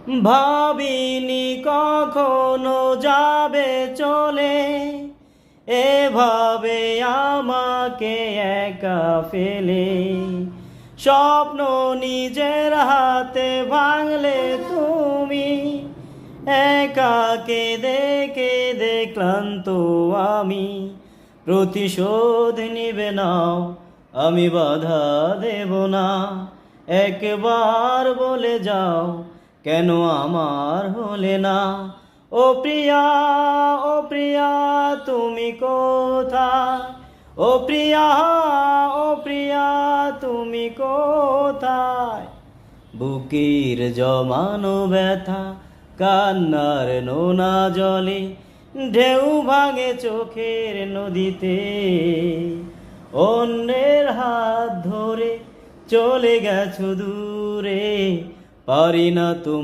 ভাবিনি কখনো যাবে চলে, এভাবে আমাকে একা ফেলে। স্বপ্ন নিজের হাতে ভাঙলে তুমি, একা কেঁদে কেঁদে ক্লান্ত আমি। প্রতিশোধ নিবে নাও, আমি বাধা দেব না। একবার বলে যাও, কেন আমার হলে না? ও প্রিয়া, ও প্রিয়া তুমি কোথায়? ও প্রিয়া, ও প্রিয়া তুমি কোথায়? বুকের জমানো ব্যথা কান্নার নোনা জলে, ঢেউ ভাঙে চোখের নদীতে। অন্যের হাত ধরে চলে গেছো দূরে, পারি না তোমার